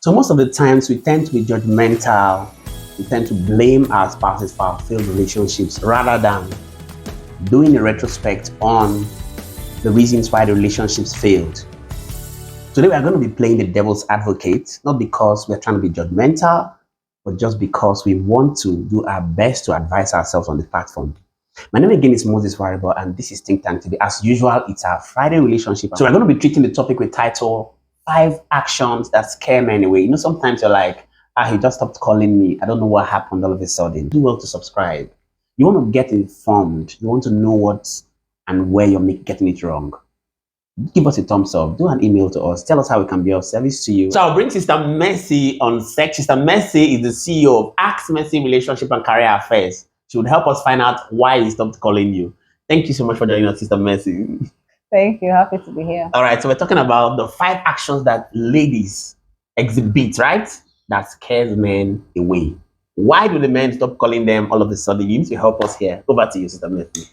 So most of the times we tend to be judgmental. We tend to blame our spouses for our failed relationships rather than doing a retrospect on the reasons why the relationships failed. Today we are going to be playing the devil's advocate, not because we're trying to be judgmental, but just because we want to do our best to advise ourselves on the platform. My name again is Moses Variable, and this is Think Tank TV. As usual, it's our Friday relationship. So we're going to be treating the topic with title 5 actions that scare men away. You know, sometimes you're like, he just stopped calling me. I don't know what happened all of a sudden. Do well to subscribe. You want to get informed. You want to know what and where you're getting it wrong. Give us a thumbs up. Do an email to us. Tell us how we can be of service to you. So I'll bring Sister Mercy on set. Sister Mercy is the CEO of Ask Mercy Relationship and Career Affairs. She would help us find out why he stopped calling you. Thank you so much for joining us, Sister Mercy. Thank you. Happy to be here. All right. So we're talking about the 5 actions that ladies exhibit, right? That scares men away. Why do the men stop calling them all of a sudden? You need to help us here. Over to you, Sister Mercy.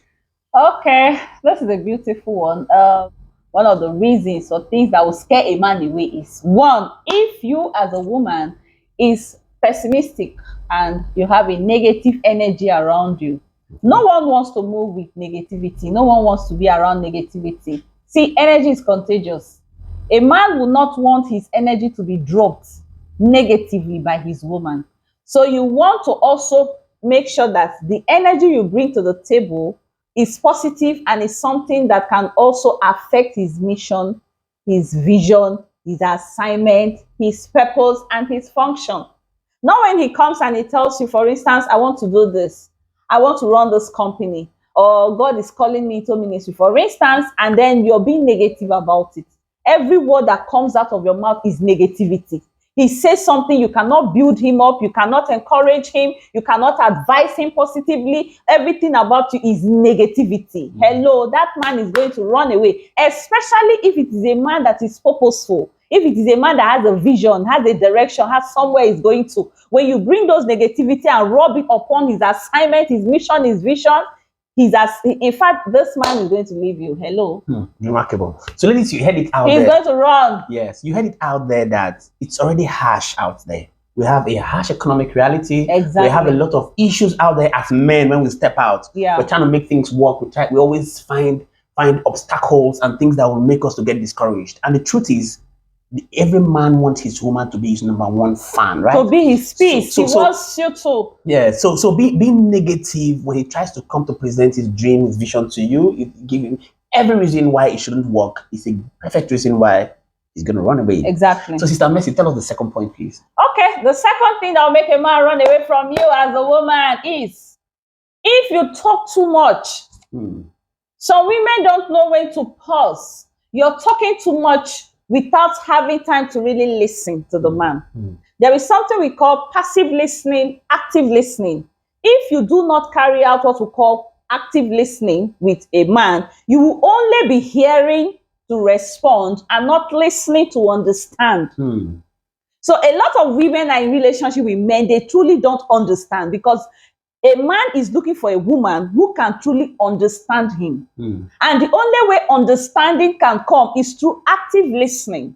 Okay. This is a beautiful one. One of the reasons or things that will scare a man away is, one, if you as a woman is pessimistic and you have a negative energy around you. No one wants to move with negativity. No one wants to be around negativity. See, energy is contagious. A man will not want his energy to be dropped negatively by his woman. So you want to also make sure that the energy you bring to the table is positive and is something that can also affect his mission, his vision, his assignment, his purpose, and his function. Not when he comes and he tells you, for instance, I want to do this, I want to run this company, or God is calling me to ministry, for instance, and then you're being negative about it. Every word that comes out of your mouth is negativity. He says something, you cannot build him up, you cannot encourage him, you cannot advise him positively. Everything about you is negativity. Hello, that man is going to run away, especially if it is a man that is purposeful. If it is a man that has a vision, has a direction, has somewhere he's going to. When you bring those negativity and rub it upon his assignment, his mission, his vision, in fact, this man is going to leave you. Hello. Remarkable. So ladies, you heard it out there. He's going to run. Yes, you heard it out there that it's already harsh out there. We have a harsh economic reality. Exactly. We have a lot of issues out there as men when we step out. Yeah. We're trying to make things work. We always find obstacles and things that will make us to get discouraged. And the truth is, every man wants his woman to be his number one fan, right? To be his peace. He wants you to. Yeah. So being negative when he tries to come to present his dream, his vision to you, give him every reason why it shouldn't work. It's a perfect reason why he's going to run away. Exactly. So Sister Mercy, tell us the second point, please. Okay. The second thing that will make a man run away from you as a woman is if you talk too much. Some women don't know when to pause. You're talking too much without having time to really listen to the man. There is something we call passive listening, active listening. If you do not carry out what we call active listening with a man, you will only be hearing to respond and not listening to understand. So a lot of women are in relationship with men, they truly don't understand, because a man is looking for a woman who can truly understand him. And the only way understanding can come is through active listening.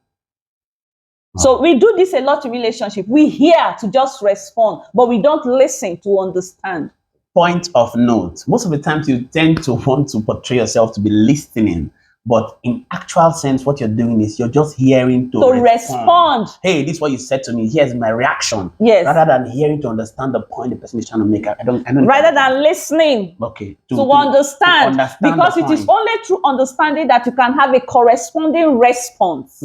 So we do this a lot in relationship. We hear to just respond, but we don't listen to understand. Point of note. Most of the times you tend to want to portray yourself to be listening. But in actual sense, what you're doing is you're just hearing to respond. Hey, this is what you said to me. Here's my reaction. Yes. Rather than hearing to understand the point the person is trying to make. I don't Rather than listening. Okay. To understand. Because it is only through understanding that you can have a corresponding response.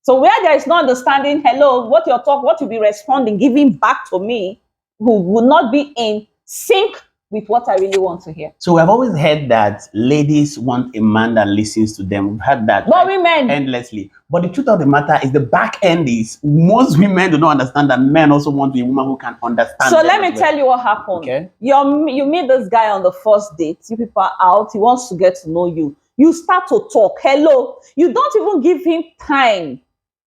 So where there is no understanding, hello, what you'll be responding, giving back to me, who will not be in sync with what I really want to hear. So we have always heard that ladies want a man that listens to them. We've heard that women endlessly. But the truth of the matter is the back end is most women do not understand that men also want a woman who can understand. So let me tell you what happened. Okay. You meet this guy on the first date. You people are out. He wants to get to know you. You start to talk. Hello. You don't even give him time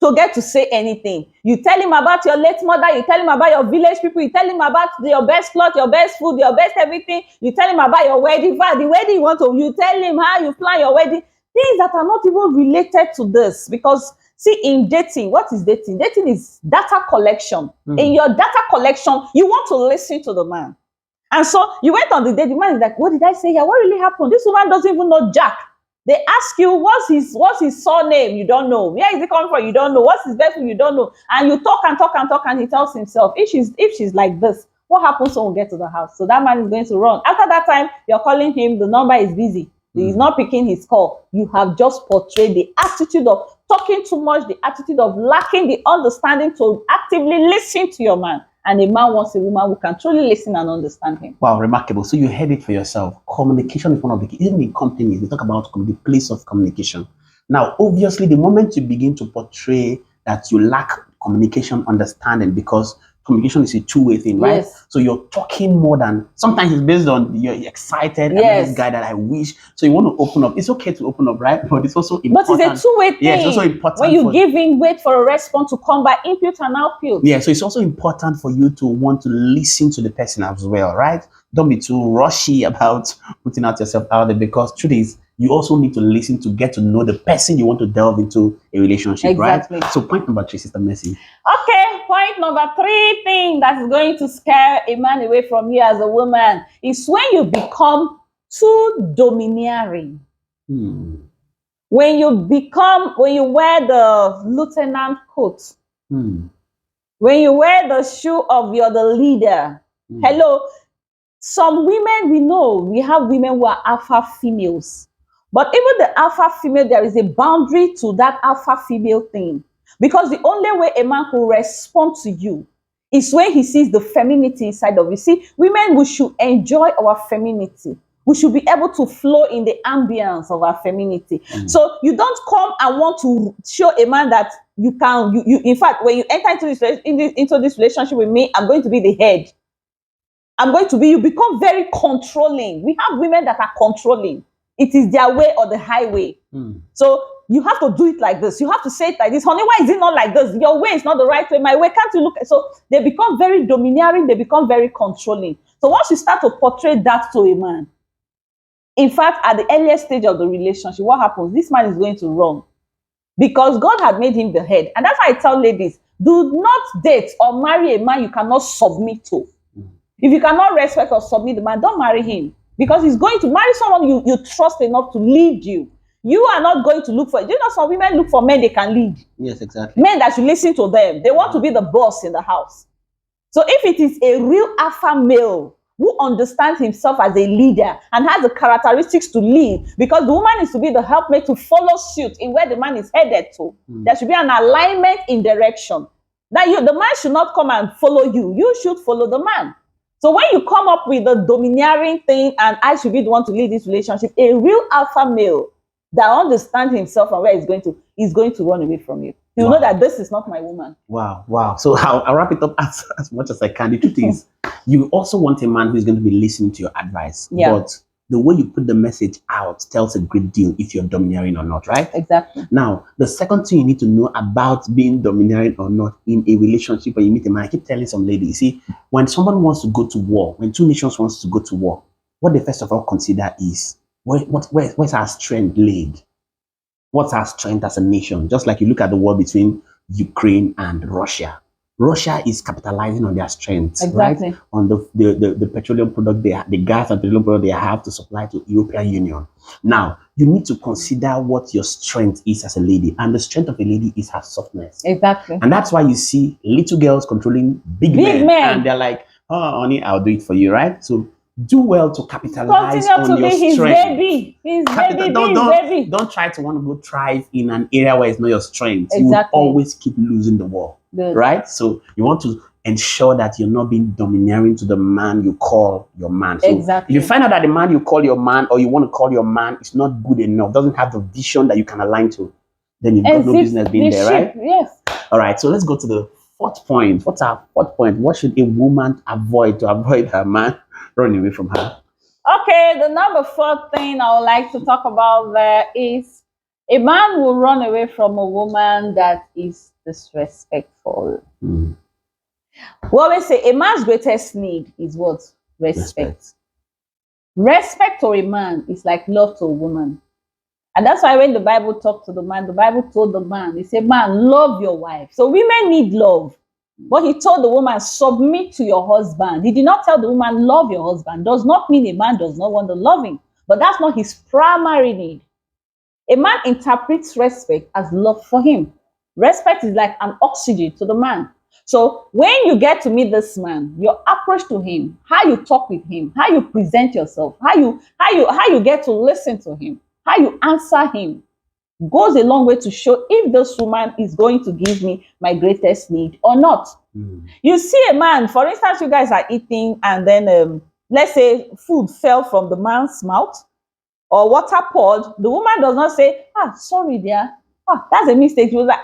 to get to say anything. You tell him about your late mother, you tell him about your village people, you tell him about your best cloth, your best food, your best everything. You tell him about your wedding, the wedding you want to, you tell him how you plan your wedding. Things that are not even related to this, because See, in dating, what is dating? Dating is data collection. In your data collection, you want to listen to the man. And so you went on the date, the man is like, what did I say here? What really happened? This woman doesn't even know Jack. They ask you, what's his surname? You don't know. Where is he coming from? You don't know. What's his best friend? You don't know. And you talk and talk and talk, and he tells himself, if she's like this, what happens when we get to the house? So that man is going to run. After that time, you're calling him, the number is busy. He's not picking his call. You have just portrayed the attitude of talking too much, the attitude of lacking the understanding to actively listen to your man. And a man wants a woman who can truly listen and understand him. Wow, remarkable. So you heard it for yourself. Communication is one of the keys. Even in companies, they talk about the place of communication. Now, obviously, the moment you begin to portray that you lack communication understanding, because communication is a two-way thing, right? Yes. So you're talking more than, sometimes it's based on you're excited, Yes. this guy that I wish. So you want to open up. It's okay to open up, right? But it's also important. But it's a two-way thing. Yeah, it's also important. When you give in, wait for a response to come by input and output. Yeah, so it's also important for you to want to listen to the person as well, right? Don't be too rushy about putting out yourself out there, because truth is, you also need to listen to get to know the person you want to delve into a relationship, Exactly. right? So point number 3, Sister Mercy. Okay, point number 3 thing that is going to scare a man away from you as a woman is when you become too domineering. When you wear the lieutenant coat. When you wear the shoe of you're the leader. Hello. Some women, we have women who are alpha females. But even the alpha female, there is a boundary to that alpha female thing. Because the only way a man will respond to you is when he sees the femininity inside of you. See, women, we should enjoy our femininity. We should be able to flow in the ambience of our femininity. So you don't come and want to show a man that you can, in fact, when you enter into this relationship with me, I'm going to be the head. You become very controlling. We have women that are controlling. It is their way or the highway. So you have to do it like this. You have to say it like this. Honey, why is it not like this? Your way is not the right way. My way, can't you look? So they become very domineering. They become very controlling. So once you start to portray that to a man, in fact, at the earliest stage of the relationship, what happens? This man is going to run because God had made him the head. And that's why I tell ladies, do not date or marry a man you cannot submit to. If you cannot respect or submit the man, don't marry him. Because he's going to marry someone you trust enough to lead you. You are not going to look for, do you know some women look for men they can lead? Yes, exactly. Men that should listen to them. They want to be the boss in the house. So if it is a real alpha male who understands himself as a leader and has the characteristics to lead, because the woman is to be the helpmate to follow suit in where the man is headed to. There should be an alignment in direction. Now the man should not come and follow you. You should follow the man. So when you come up with the domineering thing and I should be the one to lead this relationship, a real alpha male that understands himself and where he's going to run away from you. You know that this is not my woman. Wow. So I'll wrap it up as much as I can. The truth is, you also want a man who's going to be listening to your advice. Yeah. But the way you put the message out tells a great deal if you're domineering or not, right? Exactly. Now, the second thing you need to know about being domineering or not in a relationship when you meet a man, I keep telling some ladies, see, when someone wants to go to war, when two nations wants to go to war, what they first of all consider is, where's our strength laid? What's our strength as a nation? Just like you look at the war between Ukraine and Russia. Russia is capitalizing on their strengths, exactly. right? On the petroleum product, the gas and petroleum product they have to supply to European Union. Now, you need to consider what your strength is as a lady. And the strength of a lady is her softness. Exactly. And that's why you see little girls controlling big men. And they're like, oh, honey, I'll do it for you, right? So do well to capitalize on your strength. His baby. Don't try to want to go thrive in an area where it's not your strength. Exactly. You will always keep losing the war. Good. Right? So you want to ensure that you're not being domineering to the man you call your man. So exactly. if you find out that the man you call your man or you want to call your man is not good enough, doesn't have the vision that you can align to, then you've got no business being there, right? Yes. All right, so let's go to the fourth point. What's our fourth point? What should a woman avoid to avoid her man running away from her? Okay, the number 4 thing I would like to talk about there is a man will run away from a woman that is disrespectful. We always say a man's greatest need is what? Respect. Respect to a man is like love to a woman. And that's why when the Bible talked to the man, the Bible told the man, he said, man, love your wife. So women need love. But he told the woman, submit to your husband. He did not tell the woman, love your husband. Does not mean a man does not want to love him. But that's not his primary need. A man interprets respect as love for him. Respect is like an oxygen to the man. So when you get to meet this man, your approach to him, how you talk with him, how you present yourself, how you get to listen to him, how you answer him, goes a long way to show if this woman is going to give me my greatest need or not. You see a man, for instance, you guys are eating and then let's say food fell from the man's mouth or water poured. The woman does not say, sorry dear, that's a mistake. She was like,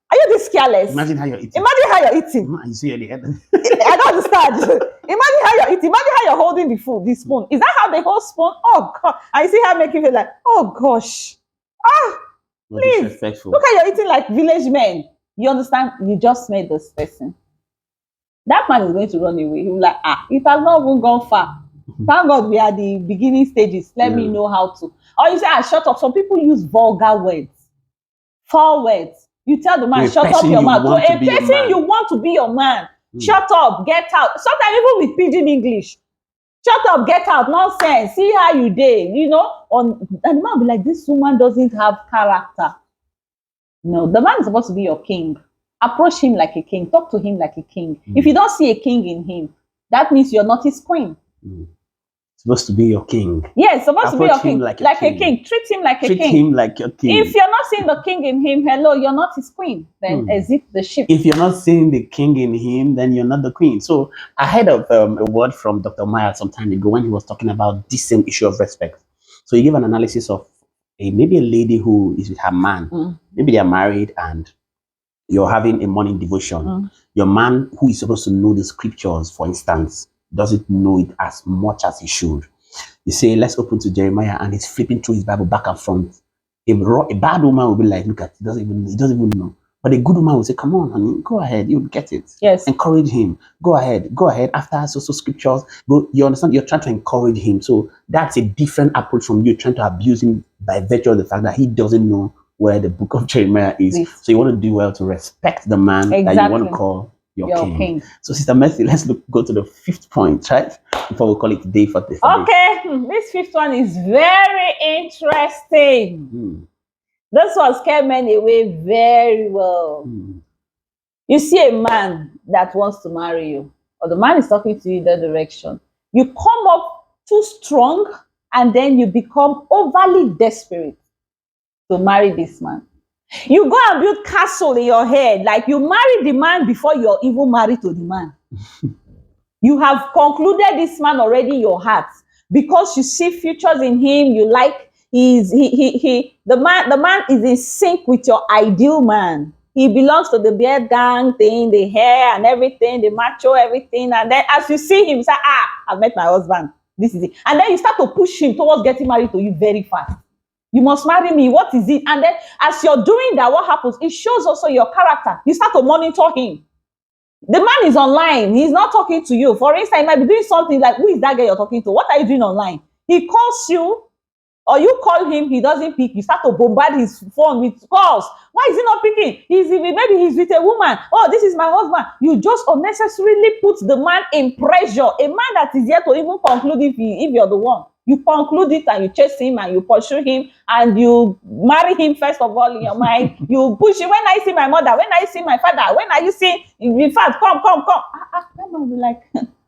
are you this careless? Imagine how you're eating. Imagine how you're eating. You see the head. I don't understand. Imagine how you're eating. Imagine how you're holding the food, the spoon. Is that how they hold spoon? Oh God! I see her making it like, oh gosh, please look how you're eating like village men. You understand? You just made this person. That man is going to run away. He'll be like, it has not even gone far. Thank God we are the beginning stages. Let me know how to. Or you say, shut up. Some people use vulgar words, foul words. You tell the man, shut up your mouth. To a person you want to be your man. Shut up, get out. Sometimes even with pidgin English. Shut up, get out, nonsense. See how you did, and the man will be like, this woman doesn't have character. No, the man is supposed to be your king. Approach him like a king. Talk to him like a king. If you don't see a king in him, that means you're not his queen. Supposed to be your king. Yes, supposed to be your king. Like a king. Treat him like a king. Treat him like your king. If you're not seeing the king in him, hello, you're not his queen. Then exit the ship. If you're not seeing the king in him, then you're not the queen. So I heard of a word from Dr. Meyer some time ago when he was talking about this same issue of respect. So he gave an analysis of maybe a lady who is with her man. Maybe they are married and you're having a morning devotion. Your man, who is supposed to know the scriptures, for instance, doesn't know it as much as he should. You say, let's open to Jeremiah, and he's flipping through his Bible back and front. A bad woman will be like, look at it, he doesn't even know. But a good woman will say, come on, honey, go ahead, you'll get it. Yes. Encourage him. Go ahead. After so scriptures, go. You understand? You're trying to encourage him. So that's a different approach from you trying to abuse him by virtue of the fact that he doesn't know where the book of Jeremiah is. So you want to do well to respect the man that you want to call your king. So Sister Mercy, let's go to the fifth point, right? Before we call it day for this. Okay, this fifth one is very interesting. This one scared men away very well. You see a man that wants to marry you, or the man is talking to you in that direction. You come up too strong, and then you become overly desperate to marry this man. You go and build castle in your head, like you marry the man before you're even married to the man. You have concluded this man already in your heart because you see futures in him. You like the man is in sync with your ideal man. He belongs to the beard gang thing, the hair and everything, the macho everything. And then as you see him, you say, I've met my husband. This is it. And then you start to push him towards getting married to you very fast. You must marry me. What is it? And then as you're doing that, what happens? It shows also your character. You start to monitor him. The man is online. He's not talking to you. For instance, he might be doing something like, who is that guy you're talking to? What are you doing online? He calls you or you call him. He doesn't pick. You start to bombard his phone with calls. Why is he not picking? Maybe he's with a woman. Oh, this is my husband. You just unnecessarily put the man in pressure. A man that is yet to even conclude if you're the one. You conclude it and you chase him and you pursue him and you marry him first of all in your mind. You push him. When I see my mother, when I see my father, when are you see? In fact, come. That man will be like,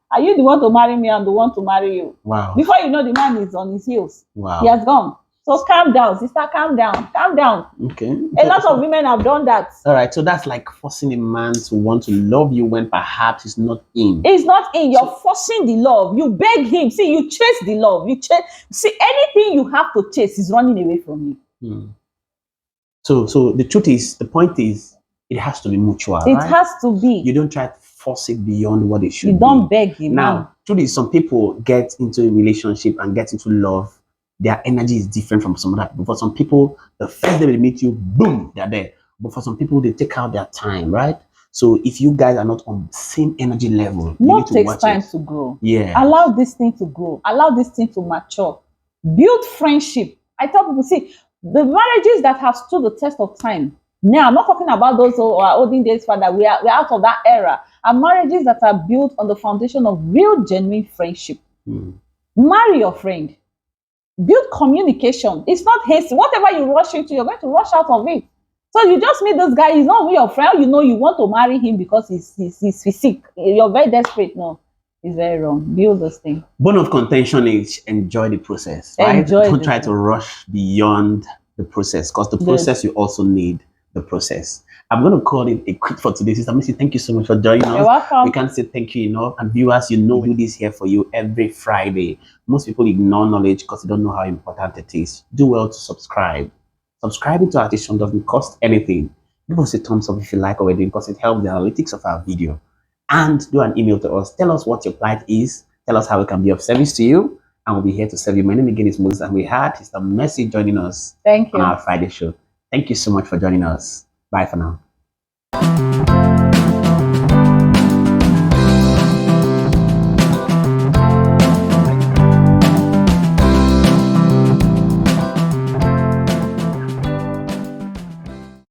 are you the one to marry me? I'm the one to marry you. Wow. Before you know, the man is on his heels. Wow. He has gone. So calm down, sister, calm down. Okay. A lot of women have done that. All right. So that's like forcing a man to want to love you when perhaps it's not in. It's not in. You're forcing the love. You beg him. See, you chase the love. See, anything you have to chase is running away from you. So the truth is, the point is, it has to be mutual. It has to be. You don't try to force it beyond what it should be. You don't beg him. Now, truth is, some people get into a relationship and get into love. Their energy is different from some other people. For some people, the first day they meet you, boom, they're there. But for some people, they take out their time, right? So if you guys are not on the same energy level, love takes time to grow. Yeah. Allow this thing to grow. Allow this thing to mature. Build friendship. I tell people, see, The marriages that have stood the test of time. Now, I'm not talking about those who are olden days father. We're out of that era. And marriages that are built on the foundation of real, genuine friendship. Marry your friend. Build communication. It's not hasty. Whatever you rush into, you're going to rush out of it. So you just meet this guy, he's not really your friend, you know you want to marry him because he's physique. You're very desperate. No, it's very wrong. Build this thing. Bone of contention is enjoy the process, right? Don't try to rush beyond the process, because the process you also need the process. I'm going to call it a quit for today. Sister Missy, thank you so much for joining us. You're welcome. We can't say thank you enough. And viewers, you know we do this here for you every Friday. Most people ignore knowledge because they don't know how important it is. Do well to subscribe. Subscribing to our station doesn't cost anything. Give us a thumbs up if you like already, because it helps the analytics of our video. And do an email to us. Tell us what your plight is. Tell us how we can be of service to you. And we'll be here to serve you. My name again is Moses, and we had Sister Mercy joining us on our Friday show. Thank you so much for joining us. Bye for now.